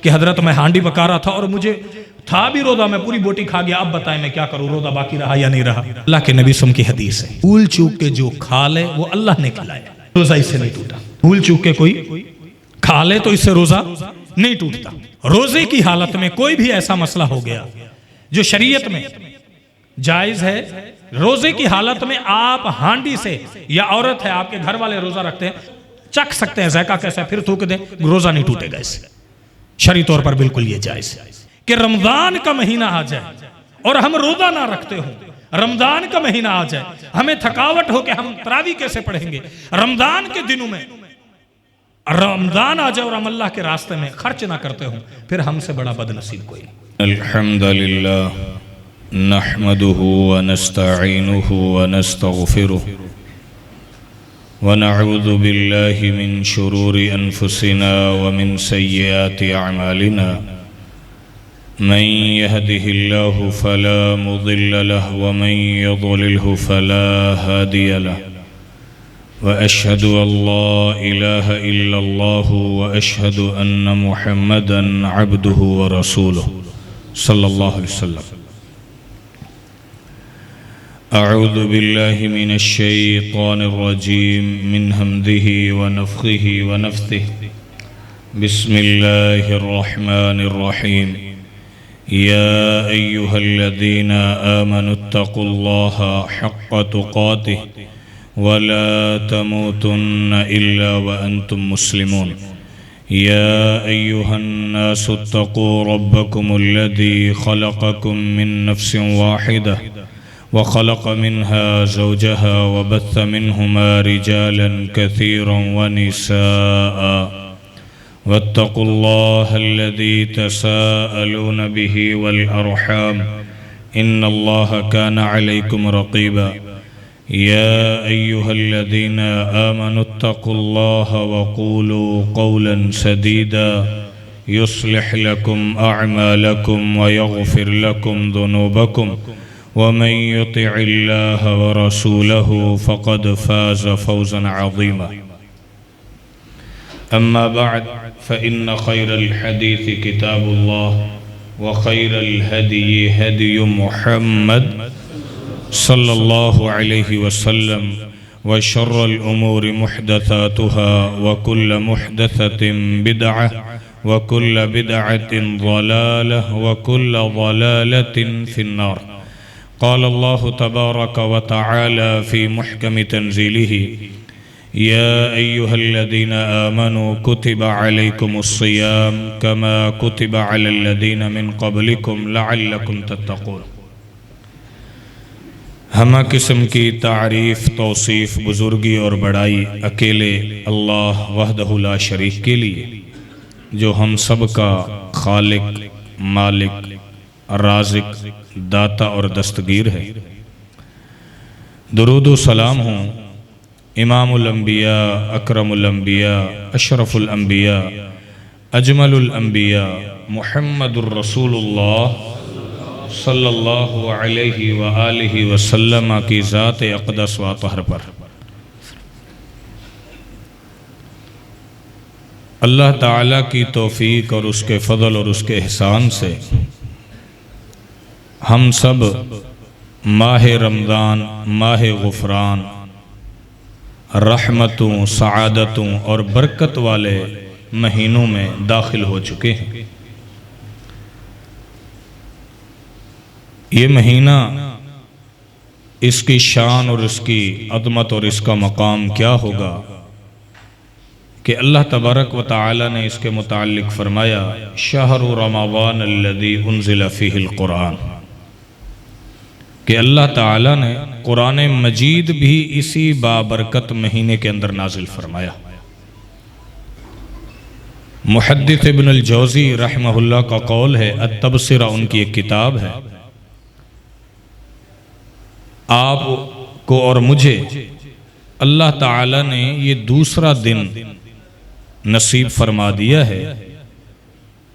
कि हजरत मैं हांडी पका रहा था और मुझे था भी रोजा, मैं पूरी बोटी खा गया, अब बताएं मैं क्या करूं, रोजा बाकी रहा या नहीं रहा। अल्लाह के नबी सम की हदीस है, भूल चूक के जो खा ले वो अल्लाह ने खिलाया, रोजा इससे नहीं टूटा। भूल चूक के कोई खा ले तो इससे रोजा नहीं टूटता। रोजे की हालत में कोई भी ऐसा मसला हो गया जो शरीयत में जायज है, रोजे की हालत में आप हांडी से, या औरत है आपके घर वाले रोजा रखते हैं, चख सकते हैं जायका कैसा है, फिर थूक दें, रोजा नहीं टूटेगा इससे। शरई तौर पर बिल्कुल ये जायज है कि रमजान का महीना आ जाए और हम रोजा ना रखते हो, रमजान का महीना आ जाए, हमें थकावट हो कि हम तरावी कैसे पढ़ेंगे, रमजान के दिनों में रमजान आ जाए और हम अल्लाह के रास्ते में खर्च ना करते हो, फिर हमसे बड़ा बदनसीब कोई नहीं। अल्हम्दुलिल्लाह नहमदुहु व नस्तईनुहु व नस्तगफिरुहु व नऊज़ु बिल्लाहि मिन शुरूरि अनफुसिना व मिन सय्यिआति अअमालिना मन यहदिहिल्लाहु फला मुदिल्ल लहु व मन युद्लिलहु फला हादिय लहु व अशहदु अल्ला इलाहा इल्लल्लाहु व अशहदु अन्न मुहम्मदन अब्दुहु व रसूलुहु सल्लल्लाहु अलैहि वसल्लम। अऊज़ु बिल्लाहि मिनश शैतानिर रजीम मिन हम्दिही व नफ़्ख़िही व नफ़्थिही बिस्मिल्लाहिर रहमानिर रहीम। या अय्युहल्लज़ीना आमनुत्तक़ुल्लाहा हक़्क़ तुक़ातिही व ला तमूतुन्न इल्ला व अंतुम मुस्लिमून। या अय्युहन्नासुत्तक़ू रब्बकुमुल्लज़ी ख़लक़कुम मिन नफ़्सिन वाहिदह व ख़लक़ मिन्हा ज़ौजहा व बस्स मिन्हुमा रिजालन कसीरन व निसाअ वत्तक़ुल्लाहल्लज़ी तसाअलून बिही वल अर्हाम इन्नल्लाहा काना अलैकुम रक़ीबा। या अय्युहल्लज़ीना आमनुत्तक़ुल्लाहा व क़ूलू क़ौलन सदीदा युस्लिह लकुम अअमालकुम व यग़फ़िर लकुम ज़ुनूबकुम व मन युतिइल्लाह व रसूलहु फ़क़द फ़ाज़ फ़ौज़न अज़ीमा। अम्मा बअद फ़इन्न ख़ैरल हदीस किताबुल्लाह व ख़ैरल हदी हदी मुहम्मद सल्लल्लाहु अलैहि वसल्लम व शर्रल उमूरि मुहदसातुहा व कुल्ल मुहदसतिन बिदअह व कुल्ल बिदअतिन ज़लालह व कुल्ल ज़लालतिन फिन्नार। क़ाल अल्लाहु तबारक व तआला फ़ी मुहकमि तंज़ीलिही या अय्युहल्लज़ीना आमनू कुतिबा अलैकुमुस्सियाम कमा कुतिबा अलल्लज़ीना मिन क़ब्लिकुम लअल्लकुम तत्तक़ून। हमा किस्म की तारीफ़ तौसीफ़ बुज़ुर्गी और बड़ाई अकेले अल्लाह वहदहु ला शरीक के लिए, जो हम सब का खालिक, मालिक, राज़िक, दाता और दस्तगीर है। दुरूद व सलाम हो इमामुल अंबिया, अकरमुल अंबिया, अशरफुल अंबिया, अजमलुल अंबिया मुहम्मदुर रसूलुल्लाह सल्लल्लाहु अलैहि व आलिहि वसल्लम की ज़ात अक़दस व तहर पर। अल्लाह ताला की तौफ़ीक़ और उसके फ़ज़ल और उसके एहसान से हम सब माह रमज़ान, माह गुफ़रान, रहमतों, सआदतों और बरकत वाले महीनों में दाखिल हो चुके हैं। ये महीना, इसकी शान और इसकी अज़मत और इसका मकाम क्या होगा कि अल्लाह तबारक व तआला ने इसके मुताल्लिक़ फ़रमाया शहरु रमज़ान अल्लज़ी उन्ज़िल फ़ीहिल क़ुरान, कि अल्लाह ताला ने कुरान मजीद भी इसी बाबरकत महीने के अंदर नाजिल फरमाया। मुहद्दिस इब्न अल जौज़ी रहमहुल्लाह का कौल है, अत-तबसिरा उनकी एक किताब है, आपको और मुझे अल्लाह ताला ने ये दूसरा दिन नसीब फरमा दिया है।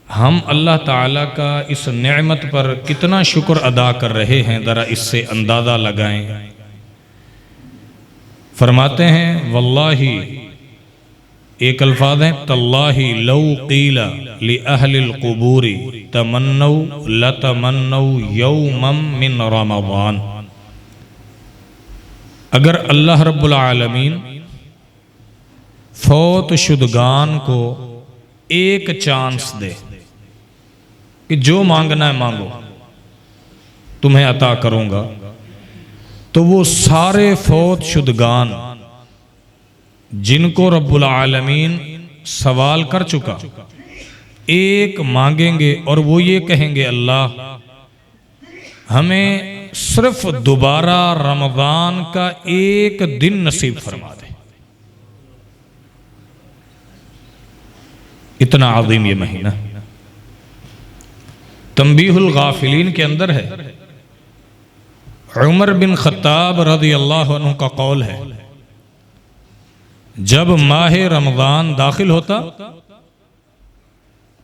हम अल्लाह ताला का इस नेमत पर कितना शुक्र अदा कर रहे हैं, ज़रा इससे अंदाज़ा लगाएं। फरमाते हैं वल्लाही, एक अल्फाज है तल्लाही लौ क़ीला लि अहलिल क़ुबूरी तमन्नौ लतमन्नौ यौमम मिन रमज़ान। अगर अल्लाह रब्बुल आलमीन फौत शुदगान को एक चांस दे कि जो मांगना है मांगो तुम्हें अता करूंगा, तो वो सारे फौत शुदगान जिनको रब्बुल आलमीन सवाल कर चुका, एक मांगेंगे और वो ये कहेंगे अल्लाह हमें सिर्फ दोबारा रमजान का एक दिन नसीब फरमा दे। इतना अज़ीम ये महीना। तंबीहुल गाफिलीन के अंदर है, उमर बिन खत्ताब रज़ी अल्लाह अन्हु का कौल है, जब माह रमज़ान दाखिल होता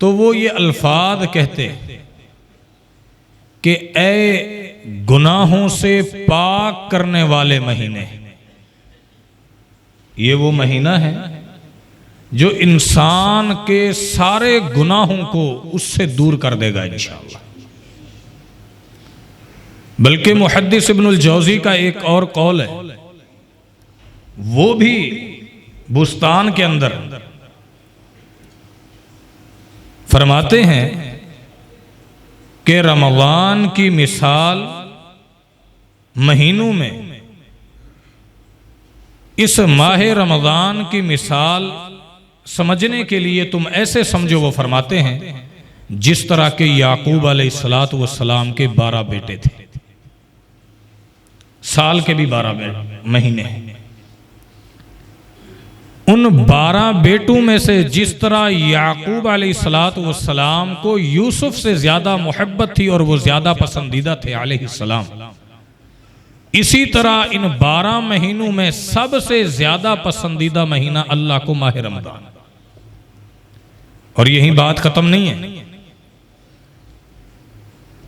तो वो ये अल्फाज कहते कि ए गुनाहों से पाक करने वाले महीने, ये वो महीना है जो इंसान के सारे गुनाहों को उससे दूर कर देगा इंशाअल्लाह। बल्कि मुहद्दिस इब्नुल जौज़ी का एक और कौल है, वो भी बुस्तान के अंदर फरमाते हैं कि रमज़ान की मिसाल महीनों में, इस माह रमज़ान की मिसाल समझने के लिए तुम ऐसे समझो, वो फरमाते हैं जिस तरह के याकूब अलैहिस्सलातु वस्सलाम के 12 बेटे थे, साल के भी 12 महीने हैं। उन 12 बेटों में से जिस तरह याकूब अलैहिस्सलातु वस्सलाम को यूसुफ से ज्यादा मोहब्बत थी और वो ज्यादा पसंदीदा थे अलैहिस्सलाम, इसी तरह इन 12 महीनों में सबसे ज्यादा पसंदीदा महीना अल्लाह को माह रमज़ान। और यही बात खत्म नहीं है,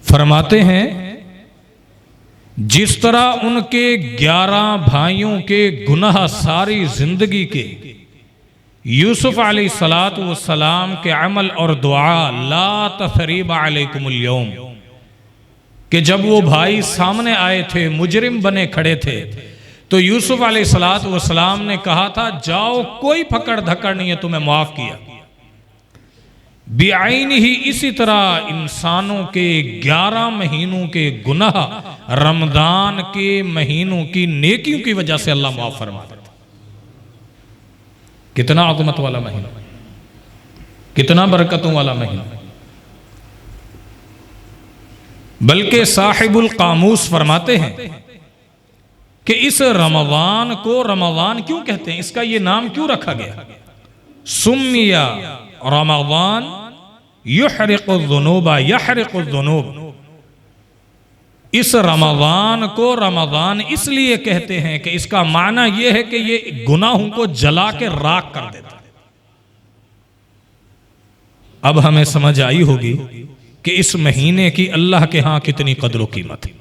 फरमाते हैं जिस तरह उनके 11 भाइयों के गुनाह सारी जिंदगी के यूसुफ अलैहिस्सलातु वस्सलाम के अमल और दुआ ला तसरीबा अलैकुमुल यौम, कि जब वो भाई सामने आए थे मुजरिम बने खड़े थे, तो यूसुफ अलैहिस्सलातु वस्सलाम ने कहा था जाओ कोई पकड़ धकड़ नहीं है, तुम्हें माफ किया। बेआईन ही इसी तरह इंसानों के 11 महीनों के गुनाह रमजान के महीनों की नेकियों की वजह से अल्लाह माफ फरमा देता। कितना अज़मत वाला महीना, कितना बरकतों वाला महीना। बल्कि साहिबुल कामूस फरमाते हैं कि इस रमजान को रमजान क्यों कहते हैं, इसका ये नाम क्यों रखा गया। सुम्मिया रमजान युहरिक़ुज़्ज़ुनूबा यहरिक़ुज़्ज़ुनूब, इस रमजान को रमजान इसलिए कहते हैं कि इसका माना यह है कि ये गुनाहों को जला के राख कर देता है। अब हमें समझ आई होगी कि इस महीने की अल्लाह के यहां कितनी कदर कीमत है।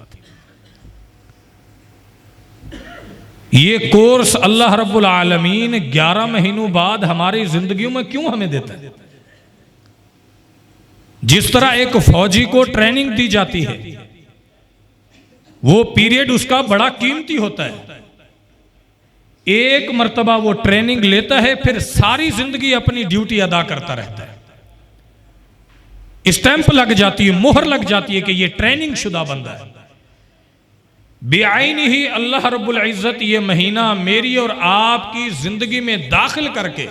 ये कोर्स अल्लाह रब्बुल आलमीन 11 महीनों बाद हमारी जिंदगियों में क्यों हमें देता है। जिस तरह एक फौजी को ट्रेनिंग दी जाती है, वो पीरियड उसका बड़ा कीमती होता है। एक मर्तबा वो ट्रेनिंग लेता है, फिर सारी जिंदगी अपनी ड्यूटी अदा करता रहता है। स्टैंप लग जाती है, मोहर लग जाती है कि ये ट्रेनिंग शुदा बंदा है। बेआईन ही अल्लाह रब्बुल इज्जत ये महीना मेरी और आपकी जिंदगी में दाखिल करके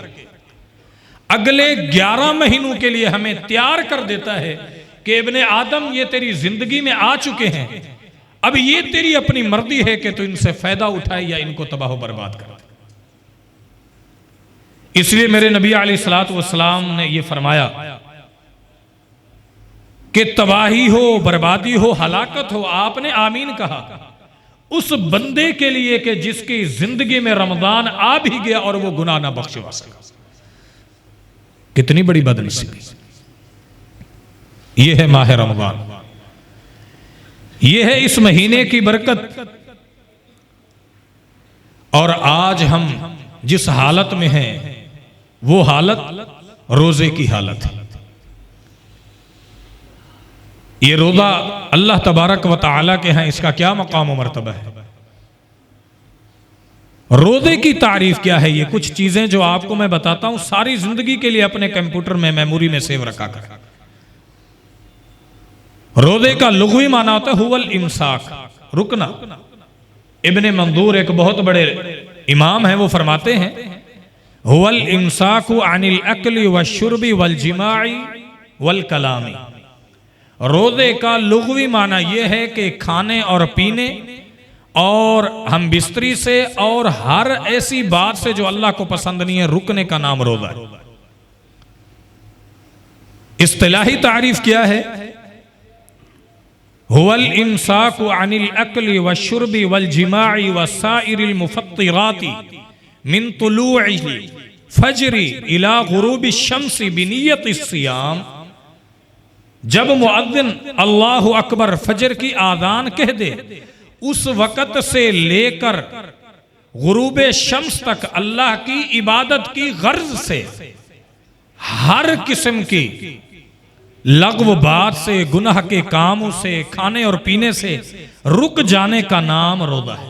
अगले 11 महीनों के लिए हमें तैयार कर देता है कि इब्ने आदम ये तेरी जिंदगी में आ चुके हैं, अब ये तेरी अपनी मर्जी है कि तू इनसे फायदा उठाए या इनको तबाह बर्बाद कर। इसलिए मेरे नबी अलैहिस्सलातु वस्सलाम ने यह फरमाया कि तबाही हो, बर्बादी हो, हलाकत हो, आपने आमीन कहा उस बंदे के लिए कि जिसकी जिंदगी में रमजान आ भी गया और वो गुनाह ना बख्शवा सका। कितनी बड़ी बदनसीबी। ये है माह रमजान, ये है इस महीने की बरकत। और आज हम जिस हालत में हैं वो हालत रोजे की हालत है। ये रोज़ा अल्लाह तबारक व तआला के हैं, इसका क्या मकाम व मर्तबा है। रोज़े की तारीफ क्या है, ये कुछ चीजें जो आपको मैं बताता हूं, सारी जिंदगी के लिए अपने कंप्यूटर में मेमोरी में सेव रखा कर। रोज़े का लुग़वी माना होता है हुवल इमसाक, रुकना। इब्ने मंदूर एक बहुत बड़े इमाम हैं, वो फरमाते हैं हुवल इमसाकु अनिल अक्ली व शुर्बी वल जिमाई वल कलामी। रोज़े का लुग़वी माना यह है कि खाने और पीने और हम बिस्तरी से और हर ऐसी बात से जो अल्लाह को पसंद नहीं है, रुकने का नाम रोज़ा है। इस्तिलाही तारीफ क्या है, हुवल इमसाकु अनिल अक्ली व शुर्बी वल जिमाई व साइरिल मुफत्तिराती मिन तुलूइही फजरी इला गुरूबि शम्सी बिनियति सियाम। जब मुअद्दिन अल्लाहु अकबर फजर की आज़ान कह दे, उस वक़्त से लेकर गुरूबे शम्स तक अल्लाह की इबादत की गर्ज से हर किस्म की लग़्व बात से, गुनाह के कामों से, खाने और पीने से रुक जाने का नाम रोज़ा है।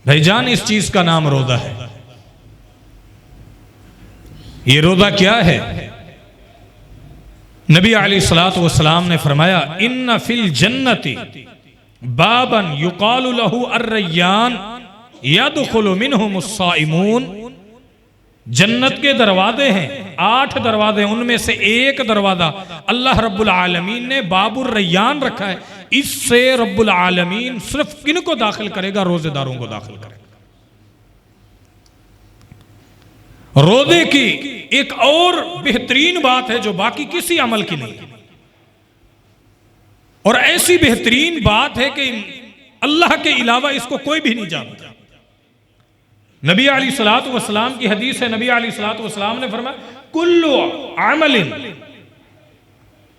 भाईजान, इस चीज का नाम रोज़ा है। ये रोज़ा क्या है? नबी अलैहिस्सलातु वस्सलाम ने फरमाया इन्ना फिल जन्नति बाबन युकालु लहू अर्रय्यान यदखुलु मिन्हु मुस्साइमून। जन्नत के दरवाजे हैं, 8 दरवाजे, उनमें से एक दरवाजा अल्लाह रब्बुल आलमीन ने बाबुर रय्यान रखा है। इससे रब्बुल आलमीन सिर्फ किन को दाखिल करेगा? रोजेदारों को दाखिल करेगा। रोजे की एक और बेहतरीन बात है जो बाकी किसी अमल की नहीं है, और ऐसी बेहतरीन बात है कि अल्लाह के अलावा इसको कोई भी नहीं जानता। नबी अलैहिस्सलातु वस्सलाम की हदीस है, नबी अलैहिस्सलातु वस्सलाम ने फरमाया कुल्लु अमलिन,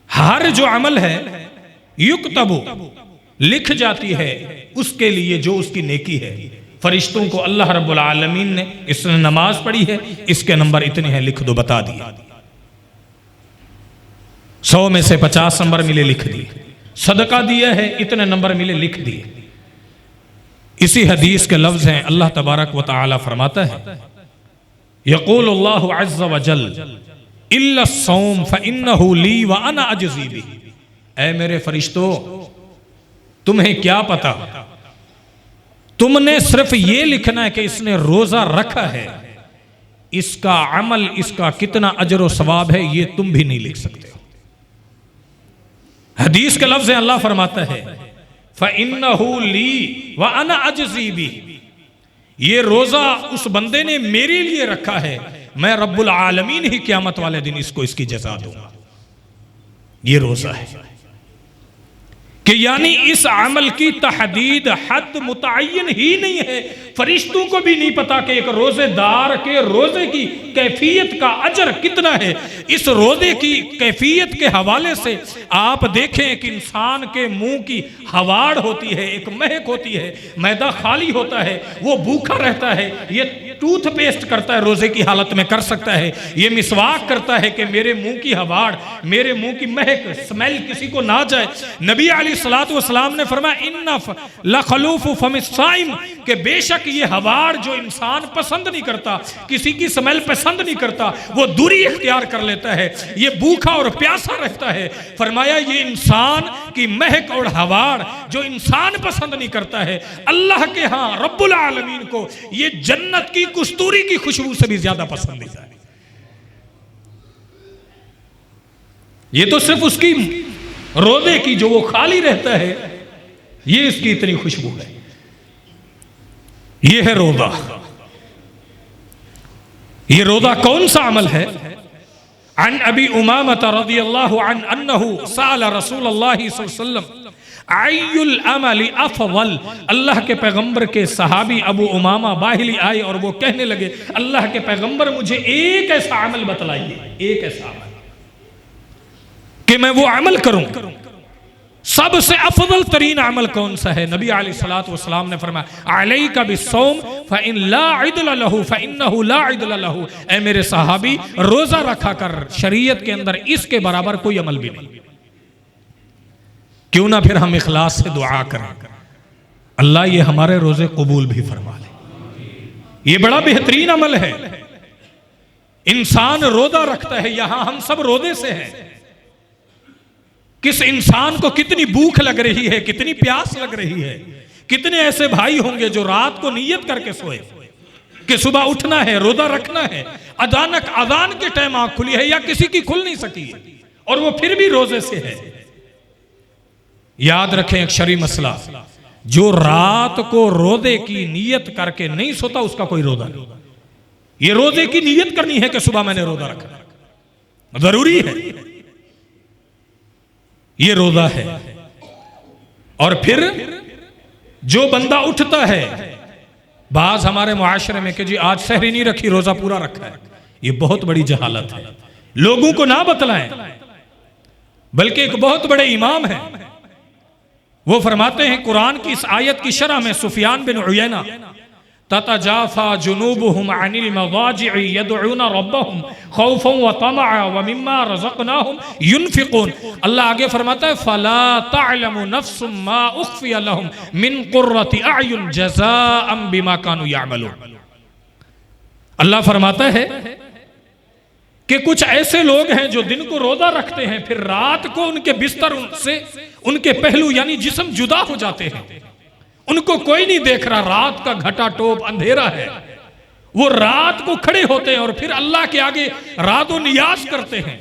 हर जो अमल है युक्तबु, लिख जाती है उसके लिए जो उसकी नेकी है। फरिश्तों को अल्लाह रब्बुल आलमीन ने, इसने नमाज पढ़ी है, इसके नंबर इतने हैं, लिख दो, बता दिया। 100 में से 50 नंबर मिले, लिख दिए। सदका दिया है, इतने नंबर मिले, लिख दिए। इसी हदीस के लफ्ज हैं, अल्लाह तबारक व तआला फरमाता है यक़ूलुल्लाहु अज़्ज़ व जल इल्ला सौम फ़इन्नहु ली व अना अजज़ी बिही। ऐ मेरे फरिश्तों, तुम्हें क्या पता, तुमने सिर्फ ये लिखना है कि इसने रोजा रखा है, इसका अमल, इसका कितना अजर व सवाब है, ये तुम भी नहीं लिख सकते हो। हदीस के लफ्ज हैं, अल्लाह फरमाता है फ़इन्नहु ली व अना अजज़ी बिही। ये रोजा उस बंदे ने मेरे लिए रखा है, मैं रब्बुल आलमीन ही क़यामत वाले दिन इसको इसकी जज़ा दूंगा। ये रोजा है कि यानी इस अमल की तहदीद हद मुतअय्यन ही नहीं है। फरिश्तों को भी नहीं पता कि एक रोजेदार के रोजे की कैफियत का अजर कितना है। इस रोजे की कैफियत के हवाले से आप देखें कि इंसान के मुंह की हवाड़ होती है, एक महक होती है, मैदा खाली होता है, वो भूखा रहता है। ये टूथपेस्ट करता है, रोजे की हालत में कर सकता है। ये मिसवाक करता है कि मेरे मुंह की हवाड़, मेरे मुंह की महक, स्मेल किसी को ना जाए। नबी अलैहिस्सलातु वस्सलाम ने फरमाया इन्ना लखलूफु फमिस्साइम, कि बेशक ये हवाड़ जो इंसान पसंद नहीं करता, किसी की स्मेल पसंद नहीं करता, वो दूरी इख्तियार कर लेता है, ये भूखा और प्यासा रहता है। फरमाया ये इंसान की महक और हवाड़ जो इंसान पसंद नहीं करता है, अल्लाह के यहां रब्बुल आलमीन को ये जन्नत की कस्तूरी की खुशबू से भी ज्यादा पसंदीदा है। ये तो सिर्फ उसकी रोजे की जो वो खाली रहता है, ये इसकी इतनी खुशबू है। ये है रोजा। ये रोजा कौन सा अमल है? अन अबी उमामा रज़ियल्लाहु अन्हु अन्नहु सअल रसूलुल्लाह सल्लल्लाहु अलैहि वसल्लम अय्युल अमली अफ़ज़ल। अल्लाह के पैगंबर के सहाबी अबू उमामा बाहिली आए और वो कहने लगे, अल्लाह के पैगंबर मुझे एक ऐसा अमल बतलाइए, एक ऐसा अमल कि मैं वो अमल करूं सबसे अफजल तरीन अमल कौन सा है? नबी अलैहिस्सलातु वस्सलाम ने फरमाया अलैका बिस्सौम फइन ला इदल लहू फइन्नहु ला इदल लहू। ऐ मेरे सहाबी, रोजा रखा कर, शरीयत के अंदर इसके बराबर कोई अमल भी नहीं। क्यों ना फिर हम इखलास से दुआ करें, अल्लाह ये हमारे रोजे कबूल भी फरमा ले। ये बड़ा बेहतरीन अमल है। इंसान रोजा रखता है, यहां हम सब रोजे से हैं। किस इंसान को कितनी भूख लग रही है, कितनी प्यास लग रही है। कितने ऐसे भाई होंगे जो रात को नियत करके सोए कि सुबह उठना है, रोजा रखना है, अचानक अजान के टाइम आंख खुली है या किसी की खुल नहीं सकी है और वो फिर भी रोजे से है। याद रखें एक शरई मसला, जो रात को रोजे की नियत करके नहीं सोता उसका कोई रोजा नहीं। ये रोजे की नियत करनी है कि सुबह मैंने रोजा रखा, जरूरी है, ये रोजा है। और फिर जो बंदा उठता है, बाज हमारे मुआशरे में कि जी आज सहरी नहीं रखी, रोजा पूरा रखा है, ये बहुत बड़ी जहालत है। लोगों को ना बतलाएं, बल्कि एक बहुत बड़े इमाम हैं, वो फरमाते हैं कुरान की इस आयत की शरह में, सुफियान बिन उयैना, ततजाफा जुनूबुहुम अनिल मवाजि'i यदउना रब्बहुम खौफन व तमअ व मिम्मा रज़क़नाहुम युनफिकून। अल्लाह आगे फरमाता है फला तअलमु नफ्सुम मा उख्फिय लहुम मिन कुर्रति अयुन जज़ाअन बिमा कानू यअमलून। अल्लाह फरमाता है कि कुछ ऐसे लोग हैं जो दिन को रोजा रखते हैं, फिर रात को उनके बिस्तर से उनके पहलू यानी जिस्म जुदा हो जाते हैं, उनको कोई नहीं देख रहा, रात का घटा टोप अंधेरा है। वो रात को खड़े होते हैं और फिर अल्लाह के आगे रातो नियाज करते हैं,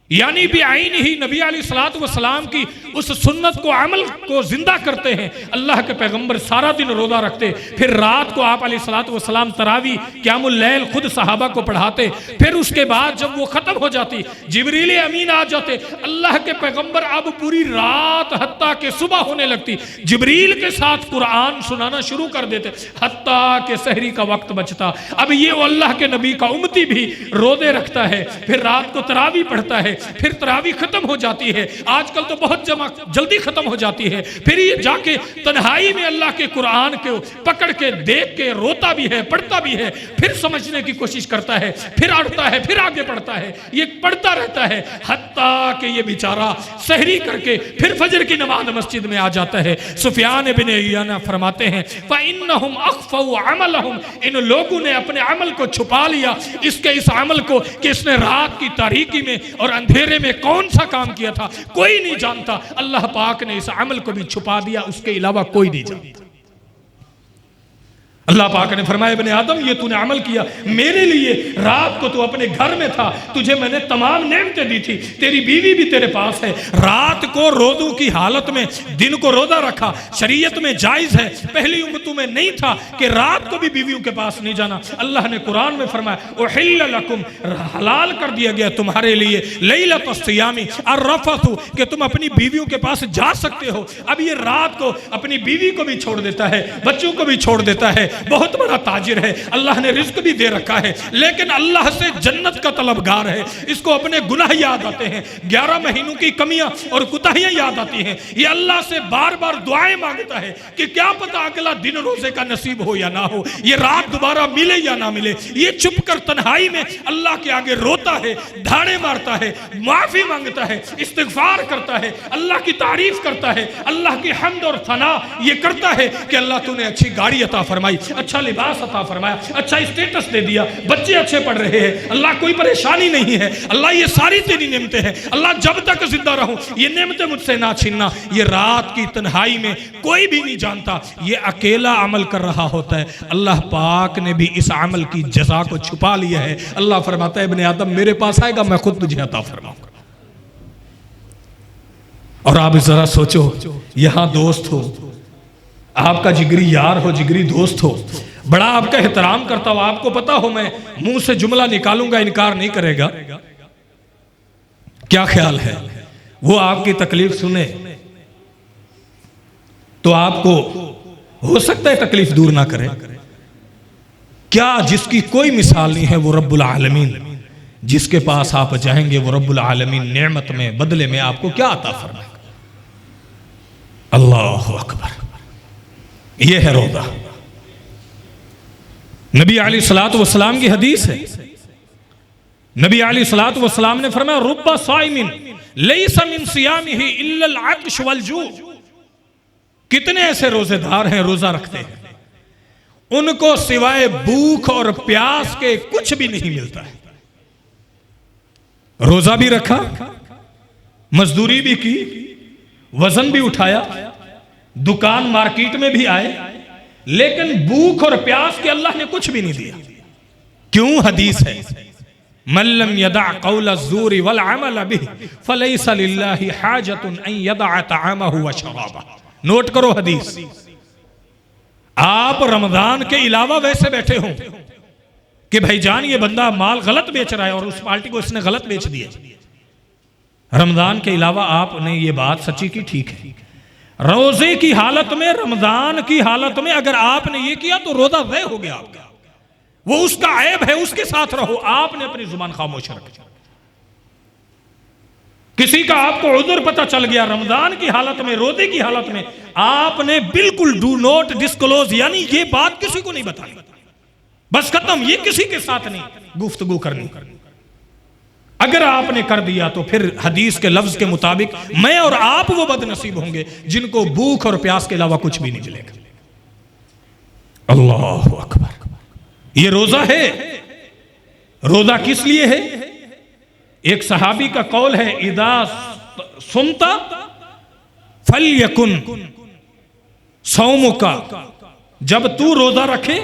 यानी भी आईन ही नबी अलैहिस्सलातु वस्सलाम की उस सुन्नत को अमल को जिंदा करते हैं। अल्लाह के पैगंबर सारा दिन रोजा रखते, फिर रात को आप अलैहिस्सलातु वस्सलाम तरावी क़यामुल लैल खुद सहाबा को पढ़ाते, फिर उसके बाद जब वो खत्म हो जाती जिब्रील अमीन आ जाते, अल्लाह के पैगंबर अब पूरी रात हत्ता के सुबह होने लगती, जिब्रील के साथ कुरान सुनाना शुरू कर देते हत्ता के सहरी का वक्त बचता। अब ये अल्लाह के नबी का उम्मती भी रोजे रखता है, फिर रात को तरावी पढ़ता है, फिर तरावी खत्म हो जाती है, आजकल तो बहुत जल्दी खत्म हो जाती है, फिर ये जाके तन्हाई में अल्लाह के कुरान को पकड़ के देख के रोता भी है, पढ़ता भी है, फिर समझने की कोशिश करता है, फिर अड़ता है, फिर आगे पढ़ता है, ये पढ़ता रहता है हत्ता कि ये बेचारा सहरी करके फिर फजर की नमाज मस्जिद में आ जाता है। सुफियान बिन उयैना फरमाते हैं फइन्नहुम अख्फौ अमलहुम, इन लोगों ने अपने अमल को छुपा लिया, इसके इस अमल को कि इसने रात की तारीकी में और अंधेरे में कौन सा काम किया था कोई नहीं जानता। अल्लाह पाक ने इस अमल को भी छुपा दिया, उसके अलावा कोई नहीं जानता। अल्लाह पाक ने फरमाया इब्ने आदम ये तूने अमल किया मेरे लिए, रात को तू अपने घर में था, तुझे मैंने तमाम नेमतें दी थी, तेरी बीवी भी तेरे पास है, रात को रोज़ों की हालत में दिन को रोजा रखा, शरीयत में जायज है, पहली उम्मतों में नहीं था कि रात को भी बीवियों के पास नहीं जाना। अल्लाह ने कुरान में फरमाया उहिल्ल लकुम, हलाल कर दिया गया तुम्हारे लिए, लैलतुस सियामी अर्रफतु, कि तुम अपनी बीवियों के पास जा सकते हो। अब ये रात को अपनी बीवी को भी छोड़ देता है, बच्चों को भी छोड़ देता है, बहुत बड़ा ताजिर है, अल्लाह ने रिज्क भी दे रखा है, लेकिन अल्लाह से जन्नत का तलबगार है, इसको अपने गुनाह याद आते हैं, 11 महीनों की कमियां और कुताहियां याद आती हैं, ये अल्लाह से बार बार दुआएं मांगता है कि क्या पता अगला दिन रोजे का नसीब हो या ना हो, ये रात दोबारा मिले या ना मिले। ये चुप कर तन्हाई में अल्लाह के आगे रोता है, धाड़े मारता है, माफी मांगता है, इस्तिगफार करता है, अल्लाह की तारीफ करता है, अल्लाह की हम्द और सना ये करता है कि अल्लाह तूने अच्छी गाड़ी अता फरमाई, अच्छा लिबास अता फरमाया, अच्छा स्टेटस दे दिया, बच्चे अच्छे पढ़ रहे हैं, अल्लाह कोई परेशानी नहीं है, अल्लाह ये सारी तेरी नेमतें हैं, अल्लाह जब तक जिंदा रहूं ये नेमतें मुझसे ना छीनना। ये रात की तन्हाई में कोई भी नहीं जानता, ये अकेला अमल कर रहा होता है। अल्लाह पाक ने भी इस अमल की जज़ा को छुपा लिया है। अल्लाह फरमाता है इब्ने आदम मेरे पास आएगा मैं खुद तुझे अता फरमाऊंगा। और आप जरा सोचो, यहां दोस्त हो, आपका जिगरी यार हो, जिगरी दोस्त हो, बड़ा आपका एहतराम करता हो, आपको पता हो मैं मुंह से जुमला निकालूंगा इनकार नहीं करेगा, क्या ख्याल है वो आपकी तकलीफ सुने तो आपको हो सकता है तकलीफ दूर ना करे? क्या जिसकी कोई मिसाल नहीं है वो रब्बुल आलमीन, जिसके पास आप जाएंगे वो रब्बुल आलमीन नेमत में बदले में आपको क्या अता फरमाएगा? अल्लाहु अकबर, यह है रोजा। नबी अलैहिस्सलातु वस्सलाम की हदीस है, नबी अलैहिस्सलातु वस्सलाम ने फरमाया रुब्बा साइमिन लैसा मिन सियामिही इल्लल अत्श वल जू। कितने ऐसे रोजेदार हैं, रोजा रखते हैं, उनको सिवाय भूख और प्यास के कुछ भी नहीं मिलता है। रोजा भी रखा, मजदूरी भी की, वजन भी उठाया, दुकान मार्केट में भी आए, लेकिन भूख और प्यास के अल्लाह ने कुछ भी नहीं दिया। क्यों? हदीस है मल्लम यदा कौल ज़ूरी वल अमल बिही फलैसा लिल्लाहि हाजतुन अन यदा तआमहु व शराबहु। नोट करो हदीस। आप रमजान के अलावा वैसे बैठे हो कि भाईजान ये बंदा माल गलत बेच रहा है और उस पार्टी को इसने गलत बेच दिया, रमजान के अलावा आपने ये बात सच्ची की, ठीक है। रोजे की हालत में, रमजान की हालत में अगर आपने ये किया तो रोजा तय हो गया आपका, वो उसका ऐब है, उसके साथ रहो। आपने अपनी जुबान खामोश रखी। किसी का आपको उज़्र पता चल गया रमजान की हालत में, रोजे की हालत में, आपने बिल्कुल डू नॉट डिस्क्लोज, यानी ये बात किसी को नहीं बतानी, बस खत्म, ये किसी के साथ नहीं गुफ्तगू करनी। अगर आपने कर दिया तो फिर हदीस के लफ्ज के मुताबिक मैं और आप वो बदनसीब होंगे जिनको भूख और प्यास के अलावा कुछ भी नहीं मिलेगा। अल्लाहु अकबर। ये रोजा है। रोजा किस लिए है? एक सहाबी का कौल है इदा सुमता फल्यकुन सौमुका, जब तू रोजा रखे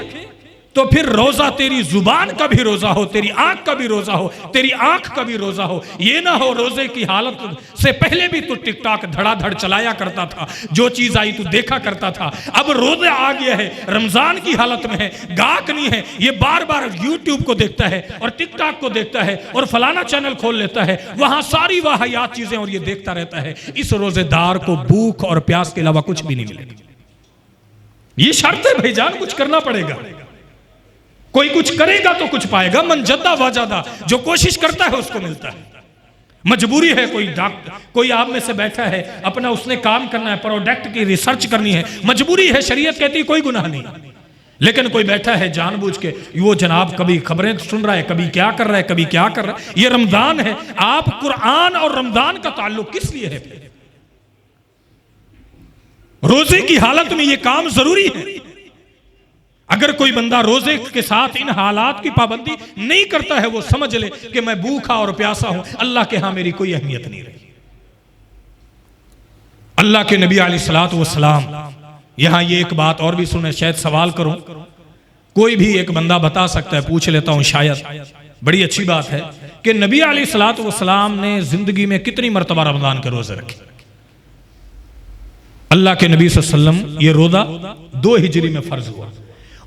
तो फिर रोजा तेरी जुबान का भी रोजा हो, तेरी आंख का भी रोजा हो, तेरी आंख का भी रोजा हो। ये ना हो रोजे की हालत से पहले भी तू टिकटॉक धड़ाधड़ चलाया करता था, जो चीज आई तू देखा करता था, अब रोजा आ गया है, रमजान की हालत में है, गाहक नहीं है, ये बार बार यूट्यूब को देखता है और टिकटॉक को देखता है और फलाना चैनल खोल लेता है, वहां सारी वाहियात चीजें और ये देखता रहता है। इस रोजेदार को भूख और प्यास के अलावा कुछ भी नहीं मिलेगा। ये शर्त है भाईजान, कुछ करना पड़ेगा। कोई कुछ करेगा तो कुछ पाएगा। मन जद्दा वाजादा, जो कोशिश करता है उसको मिलता है। मजबूरी है, कोई डॉक्टर, कोई आप में से बैठा है, अपना उसने काम करना है, प्रोडक्ट की रिसर्च करनी है, मजबूरी है, शरीयत कहती है कोई गुनाह नहीं। लेकिन कोई बैठा है जानबूझ के, वो जनाब कभी खबरें सुन रहा है, कभी क्या कर रहा है, कभी क्या कर रहा है। ये रमजान है, आप कुरान और रमजान का ताल्लुक किस लिए है? रोजे की हालत में ये काम जरूरी है। अगर कोई बंदा रोजे के साथ इन हालात की पाबंदी नहीं करता है, वो समझ ले कि मैं भूखा और प्यासा हूं, अल्लाह के यहां मेरी कोई अहमियत नहीं रही। अल्लाह के नबी अलैहिस्सलातु वस्सलाम, यहां ये एक बात और भी सुने, शायद सवाल करूं, कोई भी एक बंदा बता सकता है, पूछ लेता हूं, शायद बड़ी अच्छी बात है कि नबी अलैहिस्सलातु वस्सलाम ने जिंदगी में कितनी मरतबा रमजान के रोजे रखे? अल्लाह के नबी सल्लल्लाहु अलैहि वसल्लम, ये रोजा 2 हिजरी में फर्ज हुआ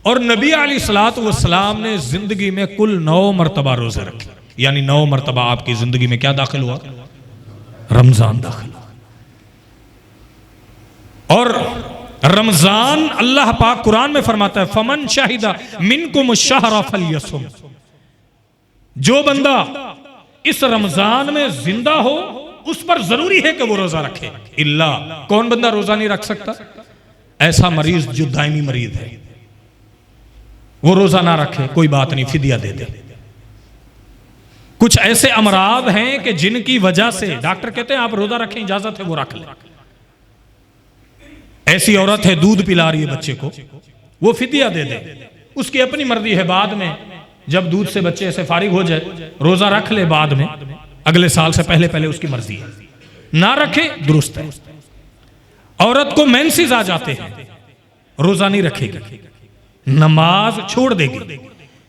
और नबी अलैहिस्सलातु वस्सलाम ने जिंदगी में कुल 9 मरतबा रोजे रखे, यानी 9 मरतबा आपकी जिंदगी में क्या दाखिल हुआ? रमजान दाखिल हुआ। और रमजान अल्लाह पाक कुरान में फरमाता है फमन शाहिदा मिनकुम शहरा फलयसुम, जो बंदा इस रमजान में जिंदा हो उस पर जरूरी है कि वो रोजा रखे। इल्ला, कौन बंदा रोजा नहीं रख सकता? ऐसा मरीज जो दायमी मरीज है, वो रोजा ना रखे, कोई बात नहीं, फिदिया दे दे। कुछ ऐसे अमराद हैं कि जिनकी वजह से डॉक्टर कहते हैं आप रोजा रखें, इजाजत है, वो रख ले। ऐसी औरत है दूध पिला रही है बच्चे को, वो फिदिया दे दे, उसकी अपनी मर्जी है। बाद में जब दूध से बच्चे से फारिग हो जाए, रोजा रख ले, बाद में अगले साल से पहले पहले उसकी मर्जी है, ना रखे दुरुस्त है। औरत को मेंसेस आ जाते हैं, रोजा नहीं रखेगी, नमाज छोड़ देगी,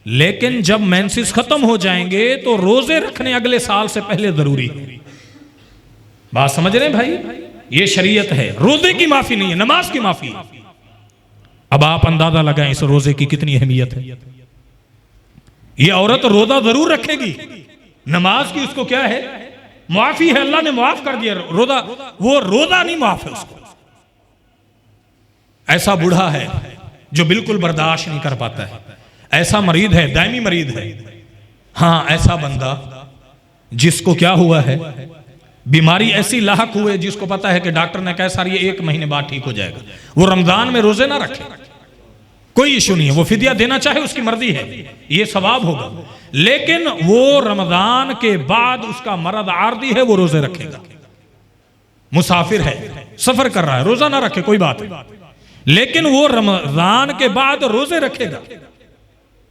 लेकिन जब मेंसेस खत्म हो जाएंगे तो रोजे रखने अगले साल से पहले जरूरी है। बात समझ रहे हैं भाई? ये शरीयत है, रोजे की माफी नहीं है, नमाज की माफी है। अब आप अंदाजा लगाएं इस रोजे की कितनी अहमियत है। ये औरत रोजा जरूर रखेगी, नमाज की उसको क्या है? माफी है, अल्लाह ने माफ कर दिया। रोजा, वो रोजा नहीं माफ है उसको। ऐसा बूढ़ा है जो बिल्कुल बर्दाश्त नहीं कर पाता है, ऐसा मरीज है, दायमी मरीज है। हाँ, ऐसा बंदा जिसको क्या हुआ है, बीमारी ऐसी लाहक हुए जिसको पता है कि डॉक्टर ने कहा सर ये 1 महीने बाद ठीक हो जाएगा, वो रमजान में रोजे ना रखे, कोई इशू नहीं है, वो फिदिया देना चाहे उसकी मर्जी है, ये सवाब होगा। लेकिन वो रमजान के बाद उसका मरद आर्दी है, वो रोजे रखेगा। मुसाफिर है, सफर कर रहा है, रोजा ना रखे कोई बात नहीं, लेकिन वो रमजान के बाद रोजे रखेगा।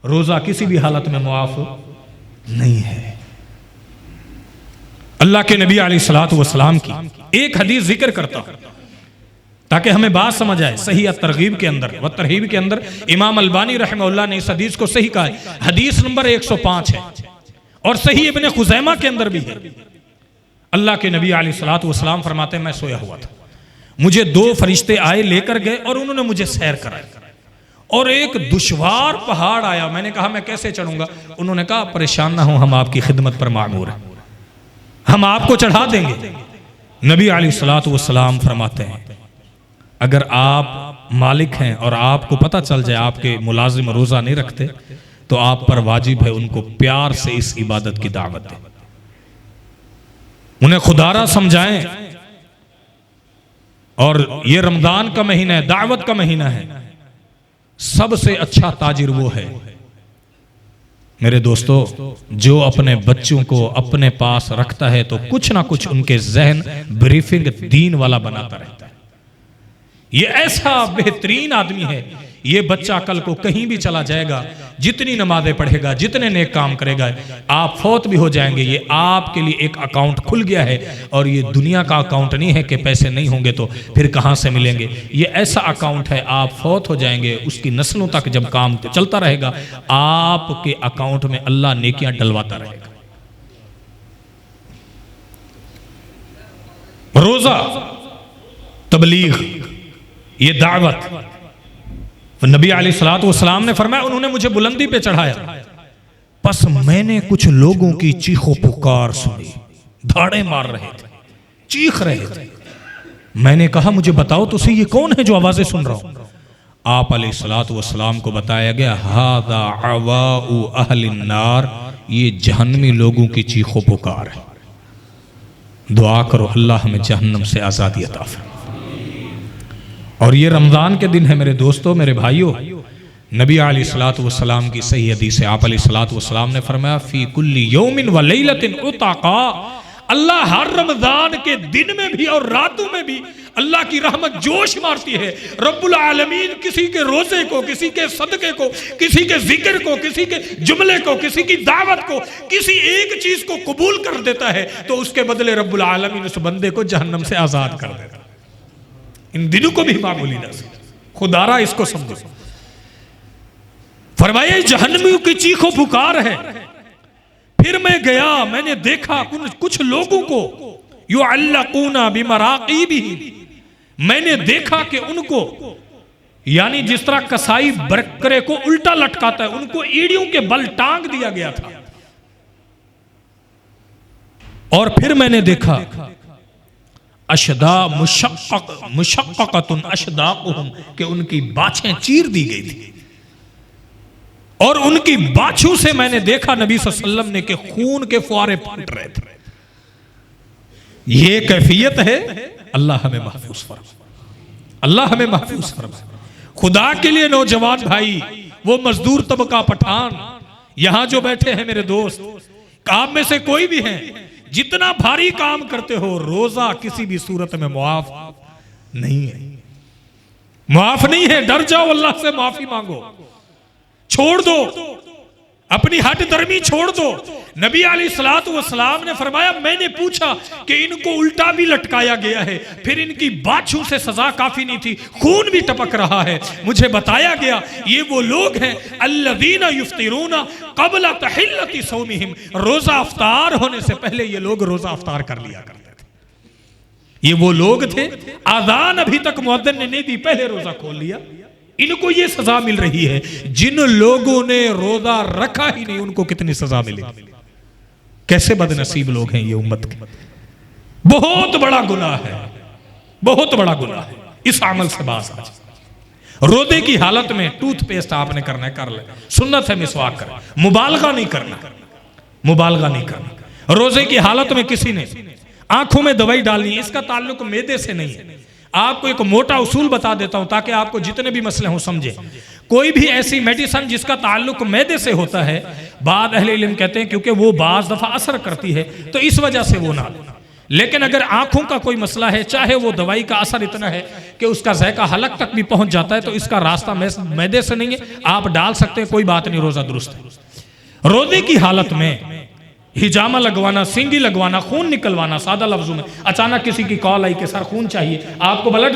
रोजा किसी भी हालत में मुआफ नहीं है। अल्लाह के नबी अलैहिस्सलातु वस्सलाम की एक हदीस जिक्र करता हूं ताकि हमें बात समझ आए। सही तरगीब के अंदर व तरहीब के अंदर इमाम अलबानी रहमतुल्लाह ने इस हदीस को सही कहा है। हदीस नंबर 105 है और सही इब्ने खुज़ैमा के अंदर भी है। अल्लाह के नबी अलैहिस्सलातु वस्सलाम फरमाते हैं, मैं सोया हुआ था, मुझे 2 फरिश्ते आए, लेकर गए और उन्होंने मुझे सैर कराई और एक दुश्वार पहाड़ आया। मैंने कहा मैं कैसे चढ़ूंगा? उन्होंने कहा परेशान ना हो, हम आपकी खिदमत पर मामूर हैं, हम आपको चढ़ा देंगे। नबी अलैहिस्सलातु वस्सलाम फरमाते हैं, अगर आप मालिक हैं और आपको पता चल जाए आपके मुलाजिम रोजा नहीं रखते, तो आप पर वाजिब है उनको प्यार से इस इबादत की दावत दें, उन्हें खुदारा समझाएं। और ये रमजान का महीना है, दावत का महीना है, सबसे अच्छा ताजिर वो है मेरे दोस्तों जो अपने बच्चों को अपने पास रखता है तो कुछ ना कुछ उनके जहन ब्रीफिंग दीन वाला बनाता रहता है। ये ऐसा बेहतरीन आदमी है, ये बच्चा कल को कहीं भी चला जाएगा, जितनी नमाजें पढ़ेगा, जितने नेक काम करेगा, आप फौत भी हो जाएंगे, ये आपके लिए एक अकाउंट खुल गया है। और ये दुनिया का अकाउंट नहीं है कि पैसे नहीं होंगे तो फिर कहां से मिलेंगे। ये ऐसा अकाउंट है, आप फौत हो जाएंगे, उसकी नस्लों तक जब काम चलता रहेगा, आपके अकाउंट में अल्लाह नेकियां डलवाता रहेगा। रोजा, तबलीग, ये दावत, नबी अलैहिस्सलातु वस्सलाम ने फरमाया, उन्होंने मुझे बुलंदी पे चढ़ाया, बस मैंने कुछ लोगों की चीखों पुकार सुनी, धाड़े मार रहे थे, चीख रहे थे। मैंने कहा मुझे बताओ तो सही ये कौन है जो आवाजें सुन रहा हूं? आप अलैहिस्सलातु वस्सलाम को बताया गया, हादा अवाउ अहलिन नार, ये जहन्नमी लोगों की चीखों पुकार है। दुआ करो अल्लाह हमें जहन्नम से आजादी अता फरमाए। और ये रमजान के दिन है मेरे दोस्तों, मेरे भाइयों, नबी अलैहिस्सलातु वस्सलाम की सही हदीस है। आप अलैहिस्सलातु वस्सलाम ने फरमाया, फी कुल्ली यौमिन व लैलतिन उताका, अल्लाह हर रमजान के दिन में भी और रातों में भी अल्लाह की रहमत जोश मारती है। रब्बुल आलमीन किसी के रोजे को, किसी के सदके को, किसी के जिक्र को, किसी के जुमले को, किसी की दावत को, किसी एक चीज को कबूल कर देता है तो उसके बदले रब्बुल आलमीन उस बंदे को जहन्नम से आजाद कर देता है। इन दिनों को भी मामूली ना समझो, खुदारा इसको समझो। फरमाया जहन्नमियों की चीखों पुकार है। फिर मैं गया, मैंने देखा कुछ लोगों को युअल्लक़ूना बिमराक़ीबिहिम, मैंने देखा कि उनको, यानी जिस तरह कसाई बकरे को उल्टा लटकाता है, उनको ईड़ियों के बल टांग दिया गया था। और फिर मैंने देखा अशदा मुशक्कतुन अशदाकुहुम, कि उनकी बाछें चीर दी गई थी। और उनकी बाछों से मैंने देखा नबी सल्लल्लाहु अलैहि वसल्लम ने कि खून के फुआरे फूट रहे थे। ये कैफियत है। अल्लाह हमें महफूज फरमाए, अल्लाह हमें महफूज फरमाए। खुदा के लिए नौजवान भाई, वो मजदूर तबका पठान यहां जो बैठे हैं मेरे दोस्त, काम में से कोई भी हैं, जितना भारी काम करते हो, रोजा किसी भी सूरत में मुआफ नहीं है, मुआफ नहीं है। डर जाओ, अल्लाह से माफी मांगो, छोड़ दो अपनी हट दर्मी, छोड़ दो। नबी अलैहिस्सलातु वस्सलाम ने फरमाया, मैंने पूछा कि इनको उल्टा भी लटकाया गया है, फिर इनकी बाछों से सजा काफी नहीं थी, खून भी टपक रहा है। मुझे बताया गया ये वो लोग हैं अल्लज़ीना युफ्तिरूना क़ब्ला तहिल्लति सौमिहिम, रोजा अफ्तार होने से पहले ये लोग रोजा अफ्तार कर लिया करते थे। ये वो लोग थे, आज़ान अभी तक मुअद्दिन ने नहीं दी, पहले रोजा खोल लिया। इनको ये सजा मिल रही है। जिन लोगों ने रोजा रखा ही नहीं, उनको कितनी सजा मिलेगी। कैसे बदनसीब लोग हैं ये उम्मत के। बहुत बड़ा गुनाह है, बहुत बड़ा गुनाह है। इस अमल से बात आज, रोजे की हालत में टूथपेस्ट आपने करना है, कर ले, सुन्नत है मिसवाक कर, मुबालगा नहीं करना, मुबालगा नहीं करना। रोजे की हालत में किसी ने आंखों में दवाई डालनी है, इसका ताल्लुक मैदे से नहीं है। आपको एक मोटा उसूल बता देता हूं ताकि आपको जितने भी मसले हों समझे। कोई भी ऐसी मेडिसिन जिसका ताल्लुक मैदे से होता है, बाद अहले इल्म कहते हैं क्योंकि वो बाज दफा असर करती है तो इस वजह से वो ना। लेकिन अगर आंखों का कोई मसला है, चाहे वो दवाई का असर इतना है कि उसका ज़ायका हलक तक भी पहुंच जाता है, तो इसका रास्ता मैदे से नहीं है, आप डाल सकते हैं, कोई बात नहीं, रोजा दुरुस्त है। रोजे की हालत में हिजामा लगवाना, सिंगी लगवाना, खून निकलवाना, सादा लफ्जों में अचानक किसी की कॉल आई कि सर खून चाहिए, आपको ब्लड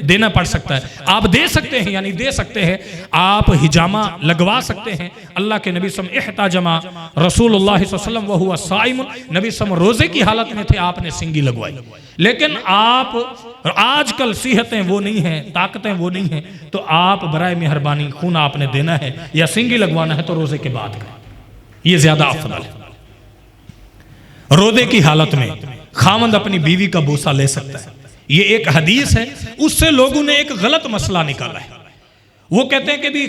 देना पड़ सकता है, आप दे सकते हैं, यानी दे सकते हैं, आप हिजामा लगवा सकते हैं। अल्लाह के नबी सम इहताजमा रसूलुल्लाह सल्लल्लाहु अलैहि वसल्लम व हुवा साइम, नबी सम रोजे की हालत में थे, आपने सिंगी लगवाई। लेकिन आप आजकल सेहतें वो नहीं हैं, ताकतें वो नहीं हैं, तो आप बराए मेहरबानी खून आपने देना है या सिंगी लगवाना है तो रोजे के बाद का, ये ज्यादा अफजल है। रोजे की हालत में खामंद अपनी बीवी का बोसा ले सकता है, ये एक हदीस है। उससे लोगों ने एक गलत मसला निकाला है, वो कहते हैं कि भी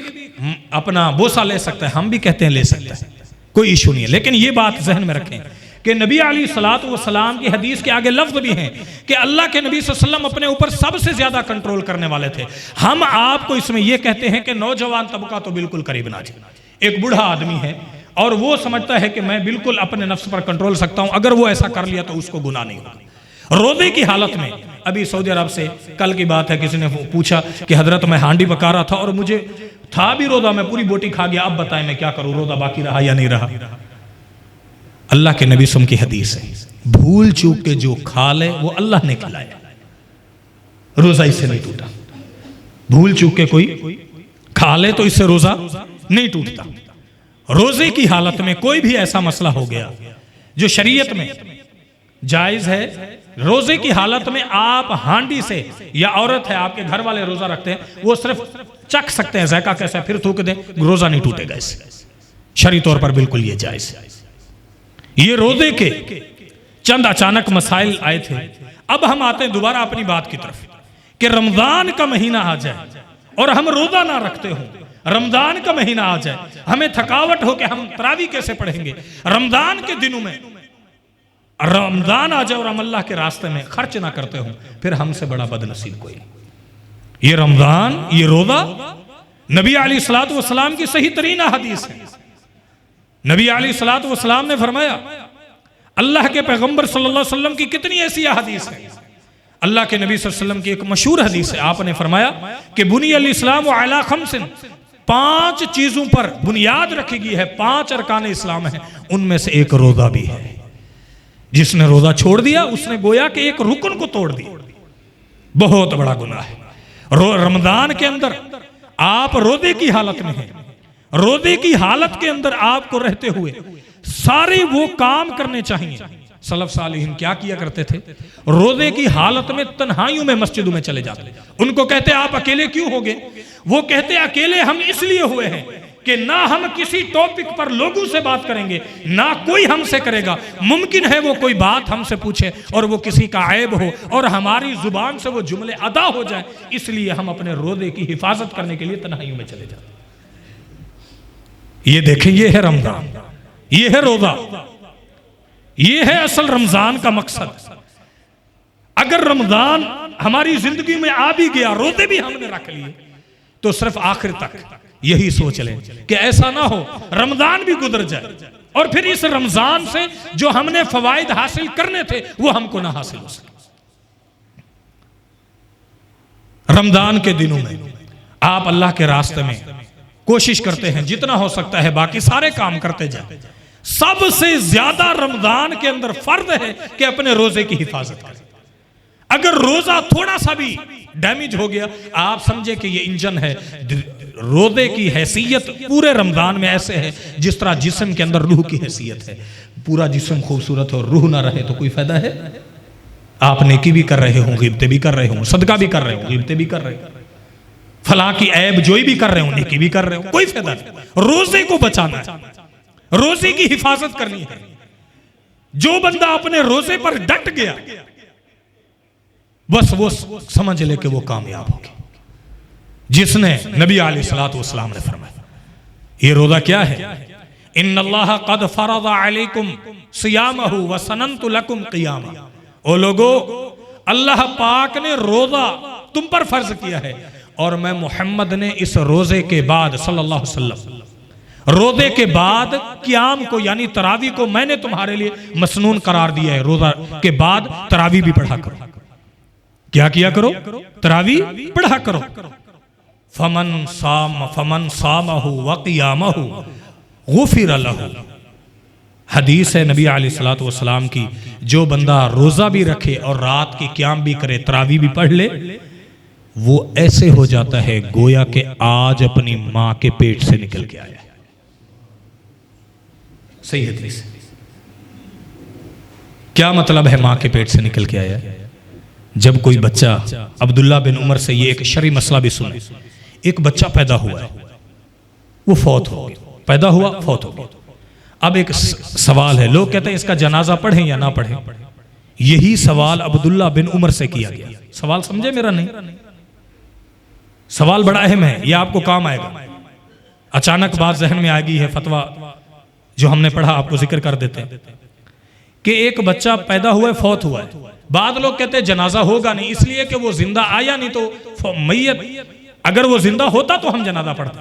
अपना बोसा ले सकता है, हम भी कहते हैं ले सकता है, कोई इशू नहीं है। लेकिन ये बात जहन में रखें कि नबी अलैहिस्सलातु वस्सलाम की हदीस के आगे लफ्ज भी हैं कि अल्लाह के नबी सल्लल्लाहु अलैहि वसल्लम अपने ऊपर सबसे ज्यादा कंट्रोल करने वाले थे। हम आपको इसमें यह कहते हैं कि नौजवान तबका तो बिल्कुल करीब ना जाए। एक बूढ़ा आदमी है और वो समझता है कि मैं बिल्कुल अपने नफ्स पर कंट्रोल सकता हूं, अगर वो ऐसा कर लिया तो उसको गुनाह नहीं होगा। रोजे की हालत में, अभी सऊदी अरब से कल की बात है, किसी ने पूछा कि हजरत मैं हांडी पका रहा था और मुझे था भी रोजा, मैं पूरी बोटी खा गया, अब बताएं मैं क्या करूं, रोजा बाकी रहा या नहीं रहा। अल्लाह के नबी सम की हदीस है, भूल चूक के जो खा ले वो अल्लाह ने खिलाया, रोजा इससे नहीं टूटा। भूल चूक के कोई खा ले तो इससे रोजा नहीं टूटता। रोजे की हालत में कोई भी ऐसा मसला हो गया जो शरीयत में जायज है, रोजे की हालत में आप हांडी से, या औरत है आपके घर वाले रोजा रखते हैं, वो सिर्फ चख सकते हैं जायका कैसा है, फिर थूक दें, रोजा नहीं टूटेगा इससे, शरई तौर पर बिल्कुल ये जायज है। ये रोजे के चंद अचानक मसाइल आए थे। अब हम आते हैं दोबारा अपनी बात की तरफ कि रमजान का महीना आ जाए और हम रोजा ना रखते हो, रमजान का महीना आ जाए, हमें थकावट हो कि हम तरावी कैसे पढ़ेंगे, रमजान के दिनों में रमजान आ जाए और हम अल्लाह के रास्ते में खर्च ना करते हो, फिर हमसे बड़ा बदनसीब कोई नहीं। ये रमजान, ये रोजा नबी अलैहिस्सलातु वस्सलाम की सही तरीन हदीस है। नबी अलैहिस्सलातु वस्सलाम ने फरमाया, अल्लाह के पैगंबर सल्लल्लाहु अलैहि वसल्लम की कितनी ऐसी हदीस है। अल्लाह के नबी सल्लल्लाहु अलैहि वसल्लम की एक मशहूर हदीस है, आपने फरमाया कि बुनी अल इस्लाम अला खम्सिन, 5 चीजों पर बुनियाद रखी गई है, 5 अरकान इस्लाम है, उनमें से एक रोजा भी है। जिसने रोजा छोड़ दिया उसने गोया के एक रुकन को तोड़ दिया, बहुत बड़ा गुनाह है। रमजान के अंदर आप रोजे की हालत में हैं, रोजे की हालत के अंदर आपको रहते हुए सारे वो काम करने चाहिए। सलफ सालिहीन क्या किया करते थे, रोजे की हालत में तन्हाइयों में मस्जिदों में चले जाते। उनको कहते आप अकेले क्यों हो गए, वो कहते अकेले हम इसलिए हुए हैं कि ना हम किसी टॉपिक पर लोगों से बात करेंगे, ना कोई हमसे करेगा, मुमकिन है वो कोई बात हमसे पूछे और वो किसी का ऐब हो और हमारी जुबान से वो जुमले अदा हो जाए, इसलिए हम अपने रोजे की हिफाजत करने के लिए तन्हाइयों में चले जाते। ये देखें, ये है रमजान, ये है रोजा, ये है असल रमजान का मकसद। अगर रमजान हमारी जिंदगी में आ भी गया, रोजे भी हमने रख लिए, तो सिर्फ आखिर तक यही सोच लें कि ऐसा ना हो रमजान भी गुजर जाए और फिर इस रमजान से जो हमने फवाइद हासिल करने थे वो हमको ना हासिल हो सके। रमजान के दिनों में आप अल्लाह के रास्ते में कोशिश करते हैं, जितना हो सकता है बाकी सारे काम करते जाए। सबसे ज्यादा रमजान के अंदर फर्ज है कि अपने रोजे की हिफाजत करें। अगर रोजा थोड़ा सा भी डैमेज हो गया, आप समझे कि ये इंजन है। रोजे की हैसियत पूरे रमजान में ऐसे है जिस तरह जिस्म के अंदर रूह की हैसियत है। पूरा जिस्म खूबसूरत हो, रूह ना रहे तो कोई फायदा है। आप नेकी भी कर रहे हो, गिबते भी कर रहे हो, सदका भी कर रहे हो, गिबते भी कर रहे हो, फलां की ऐब जोई भी कर रहे हो, नेकी भी कर रहे हो, कोई फायदा नहीं। रोजे को बचाना है, रोजे की हिफाजत करनी है। जो बंदा अपने रोजे पर डट गया, बस वो समझ ले कि वो कामयाब होगी। जिसने नबी अलैहिस्सलातु वस्सलाम ने फरमाया, ये रोजा क्या है, इन्नल्लाह क़द फ़रज़ अलैकुम सियामहु व सनन्तु लकुम क़ियामा। ओ लोगो, अल्लाह पाक ने रोजा तुम पर फर्ज किया है और मैं मोहम्मद ने इस रोजे के बाद सल्लल्लाहु अलैहि वसल्लम रोजे के बाद क़याम को यानी तरावी को मैंने तुम्हारे लिए मसनून करार दिया है। रोजा के बाद तरावी भी पढ़ा करो। क्या किया करो? तरावी पढ़ा करो। फमन सामहु व क़ियामहु गुफ़िर लहु। हदीस है नबी अलैहिस्सलातु वस्सलाम की, जो बंदा रोजा भी रखे और रात की क़याम भी करे, तरावी भी पढ़ ले, वो ऐसे हो जाता है गोया के आज अपनी मां के पेट से निकल के आया है। सही हदीस। क्या मतलब है मां के पेट से निकल के आया? जब कोई बच्चा, अब्दुल्ला बिन उमर से ये एक शरई मसला भी सुने, एक बच्चा पैदा हुआ है, वो फौत हो गया, पैदा हुआ फौत हो गया। अब एक सवाल है, लोग कहते हैं इसका जनाजा पढ़ें या ना पढ़ें। यही सवाल अब्दुल्ला बिन उमर से किया गया। सवाल समझे मेरा? नहीं, सवाल बड़ा अहम है, यह आपको काम आएगा। अचानक बात जहन में आ गई है, फतवा जो हमने पढ़ा आपको जिक्र कर देते हैं कि एक बच्चा पैदा हुआ है, फौत हुआ है। बाद लोग कहते हैं जनाजा होगा नहीं, इसलिए कि वो जिंदा आया नहीं, तो मैयत अगर वो जिंदा होता तो हम जनाजा पढ़ते।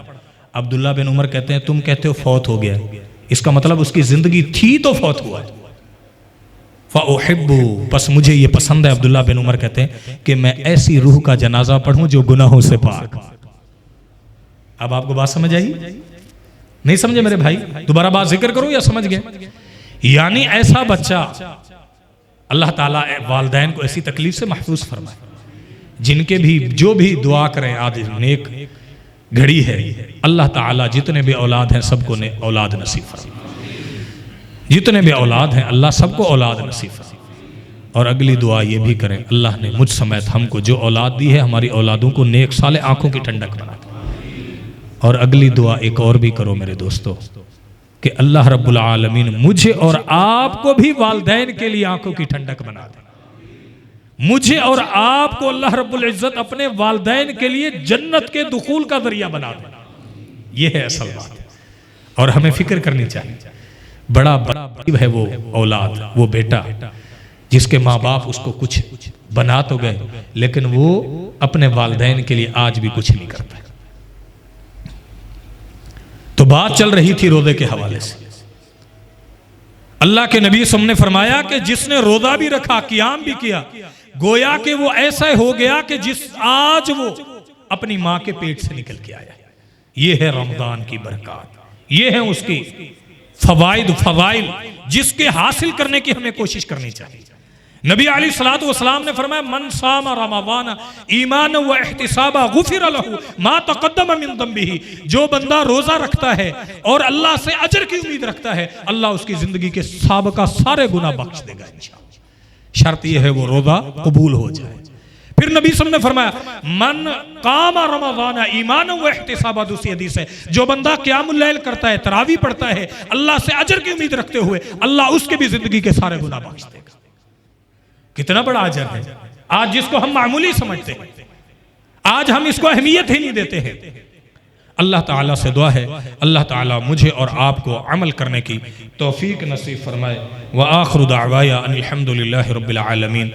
अब्दुल्ला बिन उमर कहते हैं तुम कहते हो फौत हो गया, इसका मतलब उसकी जिंदगी थी तो फौत हुआ है। फ़उहिब्बु, बस मुझे ये पसंद है। अब्दुल्ला बिन उमर कहते हैं कि मैं ऐसी रूह का जनाजा पढ़ूं जो गुनाहों से पाक। अब आपको बात समझ आई? नहीं समझे मेरे भाई? दोबारा बात जिक्र करूं या समझ गए? यानी ऐसा बच्चा अल्लाह ताला वालिदैन को ऐसी तकलीफ से महफूज फरमाए, जिनके भी जो भी दुआ करें, आज नेक घड़ी है, अल्लाह ताला जितने भी औलाद हैं सबको ने औलाद नसीब फरमाए। जितने भी औलाद हैं अल्लाह सबको औलाद नसीब फरमाए। और अगली दुआ ये भी करें, अल्लाह ने मुझ समेत हमको जो औलाद दी है, हमारी औलादों को नेक साले आंखों की ठंडक बना दे। और अगली दुआ एक और भी करो मेरे दोस्तों, कि अल्लाह रब्बुल आलमीन मुझे और आपको भी वालिदैन के लिए आंखों की ठंडक बना दे। मुझे और आपको अल्लाह रब्बुल इज्जत अपने वालिदैन के लिए जन्नत के दुखूल का जरिया बना दे। ये है असल बात। और हमें फिक्र करनी चाहिए, बड़ा है वो औलाद, वो बेटा जिसके माँ बाप उसको कुछ बना तो गए, लेकिन वो अपने वालिदैन के लिए आज भी कुछ नहीं करता। तो बात चल रही थी रोजे के हवाले से। अल्लाह के नबी ने फरमाया कि जिसने रोजा भी रखा, क़याम भी किया, गोया कि वो ऐसा हो गया कि जिस आज वो अपनी मां के पेट से निकल के आया। ये है रमजान की बरकत, ये है उसकी फवाइल जिसके हासिल करने की हमें कोशिश करनी चाहिए। नबी अलैहिस्सलातु वस्सलाम ने फरमाया मन सामा रमज़ान ईमानन व इहतिसाबा गुफिर लहू मा तक़द्दम मिन ज़ंबिही। जो बंदा रोजा रखता है और अल्लाह से अजर की उम्मीद रखता है, अल्लाह उसकी जिंदगी के साबका सारे गुनाह बख्श देगा इंशाअल्लाह। शर्त यह है वो रोजा कबूल हो जाए। फिर नबी सल्लल्लाहु अलैहि वसल्लम ने फरमाया मन कामा रमज़ान ईमानन व इहतिसाबा, दूसरी हदीस है, जो बंदा क़यामुल लैल करता है, तरावी पढ़ता है, अल्लाह से अजर की उम्मीद रखते हुए, अल्लाह उसके भी जिंदगी के सारे गुनाह बख्श देगा। कितना बड़ा अजर है, आज जिसको हम मामूली समझते हैं, आज हम इसको अहमियत ही नहीं देते हैं। अल्लाह ताला से दुआ है, अल्लाह ताला मुझे और आपको अमल करने की तौफीक नसीब फरमाए। व आखिरु दाअवाया अनिल हम्दुलिल्लाहि रब्बिल आलमीन।